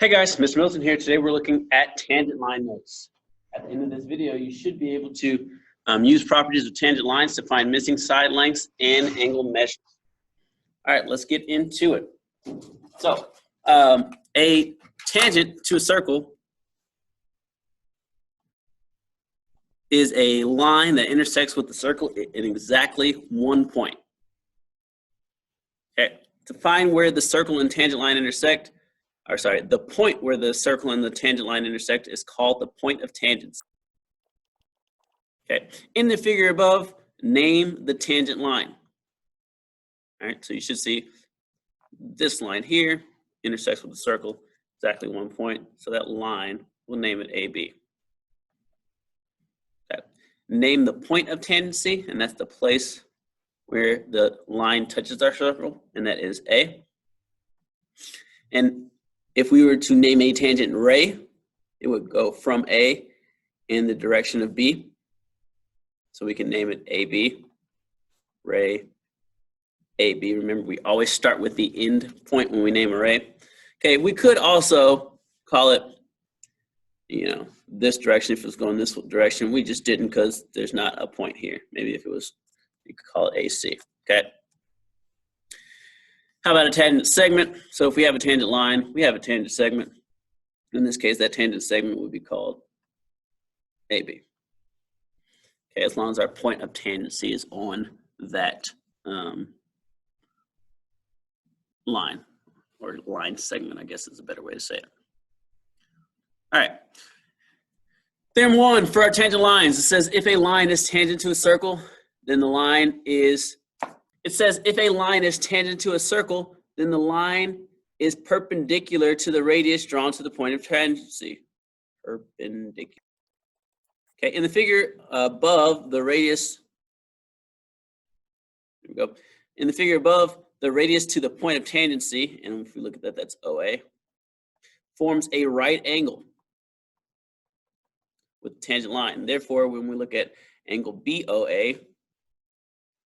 Hey guys, Mr. Milton here. Today we're looking at tangent line notes. At the end of this video, you should be able to use properties of tangent lines to find missing side lengths and angle measures. All right, let's get into it. So, a tangent to a circle is a line that intersects with the circle in exactly one point. Okay, to find where the circle and tangent line intersect, the point where the circle and the tangent line intersect is called the point of tangents. Okay, in the figure above, name the tangent line. All right, so you should see this line here intersects with the circle, exactly one point. So that line, we'll name it AB. Okay. Name the point of tangency, and that's the place where the line touches our circle, and that is A. And if we were to name a tangent ray, it would go from A in the direction of B. So we can name it AB, ray, AB. Remember, we always start with the end point when we name a ray. Okay, we could also call it, this direction if it was going this direction. We just didn't because there's not a point here. Maybe if it was, you could call it AC, okay? How about a tangent segment? So if we have a tangent line, we have a tangent segment. In this case, that tangent segment would be called AB. Okay, as long as our point of tangency is on that line, or line segment, I guess is a better way to say it. All right. Theorem 1 for our tangent lines. It says if a line is tangent to a circle, then the line is, it says if a line is tangent to a circle, then the line is perpendicular to the radius drawn to the point of tangency. Perpendicular. Okay, in the figure above, the radius, here we go. In the figure above, the radius to the point of tangency, and if we look at that, that's OA, forms a right angle with the tangent line. Therefore, when we look at angle BOA,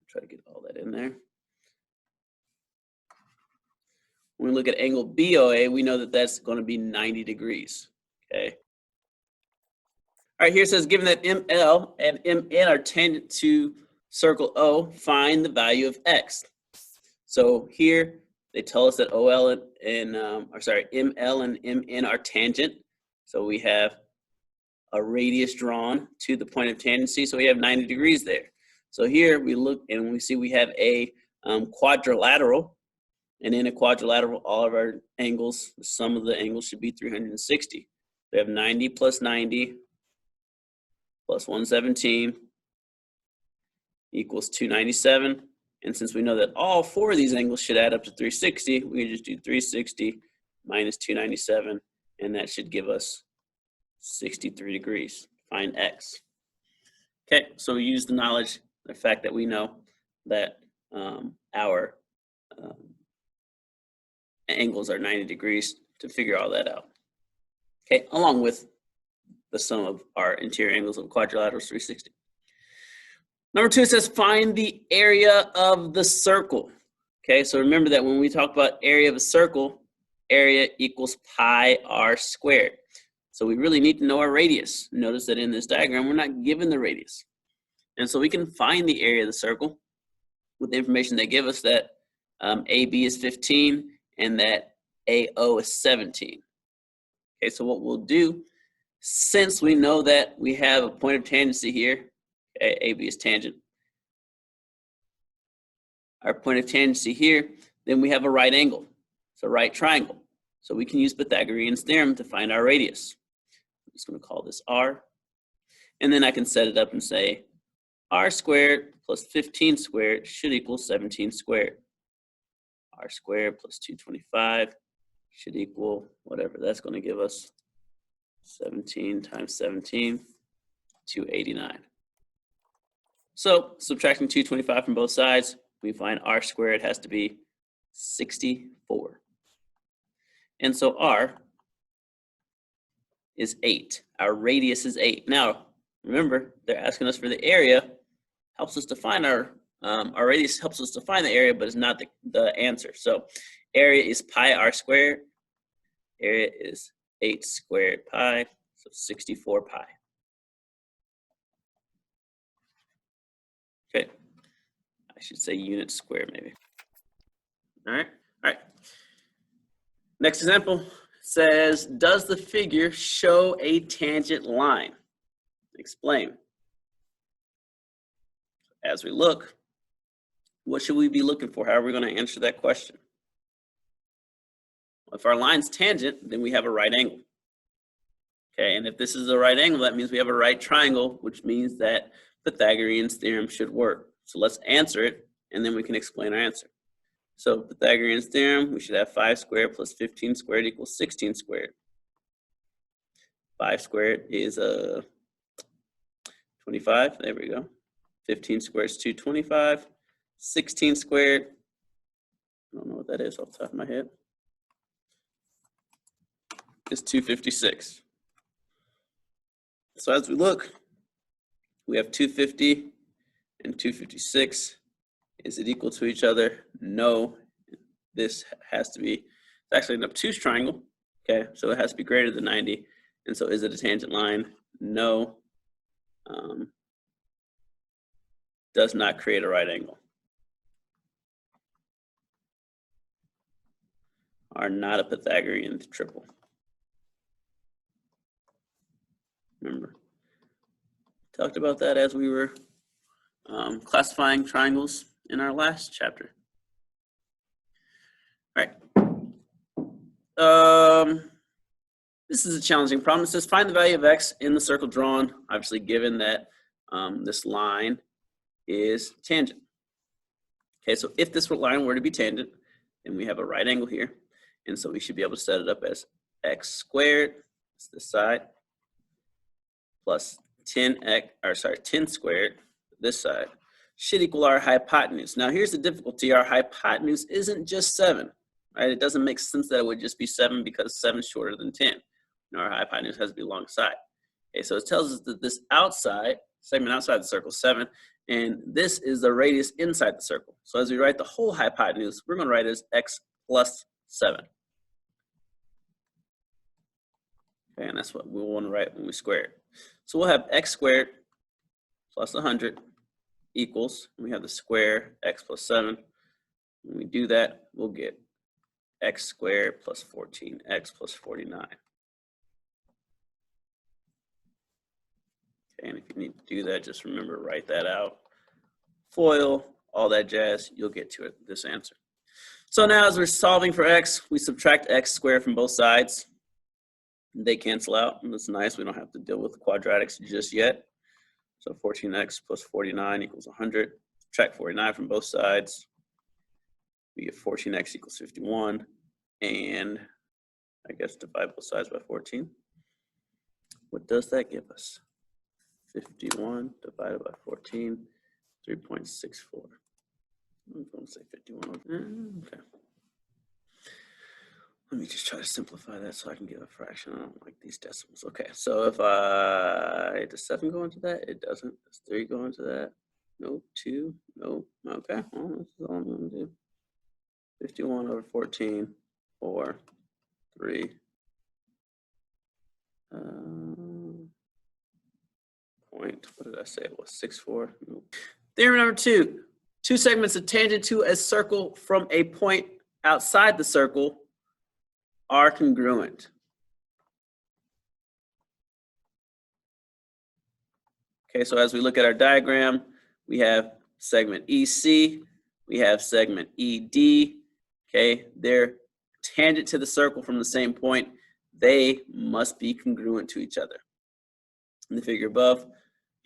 try to get all that in there. When we look at angle BOA, we know that that's going to be 90 degrees, okay? All right, here it says, given that ML and MN are tangent to circle O, find the value of X. So here, they tell us that ML and MN are tangent. So we have a radius drawn to the point of tangency, so we have 90 degrees there. So here we look and we see we have a quadrilateral, and in a quadrilateral, all of our angles, the sum of the angles should be 360. We have 90 plus 90 plus 117 equals 297. And since we know that all four of these angles should add up to 360, we can just do 360 minus 297, and that should give us 63 degrees. Find X. Okay, so we use the knowledge, the fact that we know that our angles are 90 degrees to figure all that out. Okay, along with the sum of our interior angles of quadrilateral is 360. Number 2 says find the area of the circle. Okay, so remember that when we talk about area of a circle, area equals pi r squared. So we really need to know our radius. Notice that in this diagram, we're not given the radius. And so we can find the area of the circle with the information they give us that AB is 15 and that AO is 17. Okay, so what we'll do, since we know that we have a point of tangency here, okay, AB is tangent, our point of tangency here, then we have a right angle. It's a right triangle. So we can use Pythagorean's theorem to find our radius. I'm just going to call this R. And then I can set it up and say R squared plus 15 squared should equal 17 squared. R squared plus 225 should equal whatever. That's going to give us 17 times 17, 289. So subtracting 225 from both sides, we find R squared has to be 64. And so R is 8. Our radius is 8. Now, remember, they're asking us for the area. Helps us to find our radius helps us to find the area, but it's not the answer. So area is pi r squared. area is 8 squared pi, so 64 pi. Okay, I should say units squared maybe. All right. Next example says, does the figure show a tangent line? Explain. As we look, what should we be looking for? How are we going to answer that question? If our line's tangent, then we have a right angle. Okay, and if this is a right angle, that means we have a right triangle, which means that Pythagorean's theorem should work. So let's answer it, and then we can explain our answer. So Pythagorean's theorem, we should have 5 squared plus 15 squared equals 16 squared. 5 squared is 25, there we go. 15 squared is 225. 16 squared, I don't know what that is off the top of my head, is 256. So as we look, we have 250 and 256. Is it equal to each other? No. This has to be, it's actually an obtuse triangle. Okay, so it has to be greater than 90. And so is it a tangent line? No. Does not create a right angle. Are not a Pythagorean triple. Remember, talked about that as we were classifying triangles in our last chapter. All right. This is a challenging problem. It says find the value of x in the circle drawn, obviously given that this line is tangent. Okay, so if this line were to be tangent, then we have a right angle here. And so we should be able to set it up as x squared, that's this side, plus 10 squared, this side, should equal our hypotenuse. Now here's the difficulty. Our hypotenuse isn't just 7, right? It doesn't make sense that it would just be 7 because 7 is shorter than 10. Our hypotenuse has to be alongside. Okay, so it tells us that this segment outside the circle is 7, and this is the radius inside the circle. So as we write the whole hypotenuse, we're going to write it as x plus 7. Okay, and that's what we want to write when we square it. So we'll have x squared plus 100 equals, we have the square x plus 7. When we do that, we'll get x squared plus 14x plus 49. Okay, and if you need to do that, just remember, write that out. FOIL, all that jazz, you'll get to it, this answer. So now as we're solving for x, we subtract x squared from both sides. They cancel out, and that's nice. We don't have to deal with the quadratics just yet. So 14x plus 49 equals 100. Subtract 49 from both sides. We get 14x equals 51. And I guess divide both sides by 14. What does that give us? 51 divided by 14, 3.64. I'm going to say 51. Okay. Let me just try to simplify that so I can give a fraction. I don't like these decimals. Okay, so if does 7 go into that? It doesn't. Does 3 go into that? No. 2? No. Okay, well, this is all I'm going to do. 51 over 14, 4, 3. What did I say? It was 6.4. Nope. Theorem number 2. Two segments of tangent to a circle from a point outside the circle are congruent. Okay, so as we look at our diagram, we have segment EC, we have segment ED. Okay, they're tangent to the circle from the same point. They must be congruent to each other. In the figure above,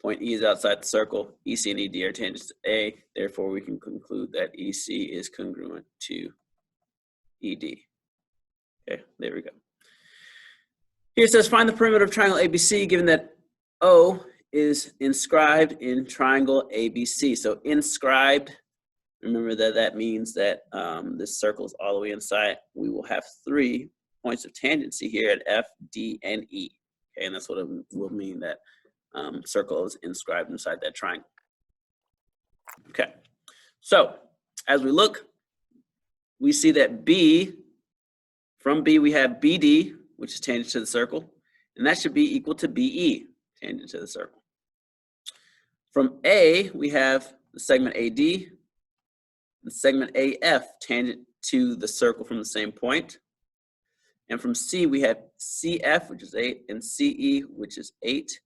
point E is outside the circle. EC and ED are tangents to A. Therefore, we can conclude that EC is congruent to ED. Okay, there we go. Here it says find the perimeter of triangle ABC given that O is inscribed in triangle ABC. So inscribed, remember that that means that this circle is all the way inside. We will have 3 points of tangency here at F, D, and E. Okay, and that's what it will mean that circle is inscribed inside that triangle. Okay, so as we look, we see that B From B, we have BD, which is tangent to the circle, and that should be equal to BE, tangent to the circle. From A, we have the segment AD, the segment AF, tangent to the circle from the same point. And from C, we have CF, which is 8, and CE, which is 8,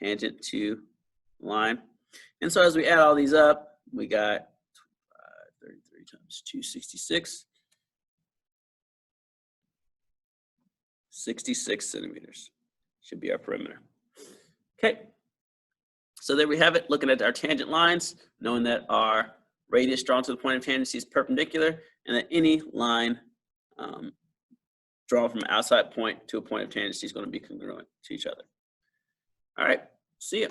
tangent to line. And so as we add all these up, we got 33 times 266, 66 centimeters should be our perimeter. Okay, so there we have it, looking at our tangent lines, knowing that our radius drawn to the point of tangency is perpendicular, and that any line drawn from an outside point to a point of tangency is going to be congruent to each other. All right, see you.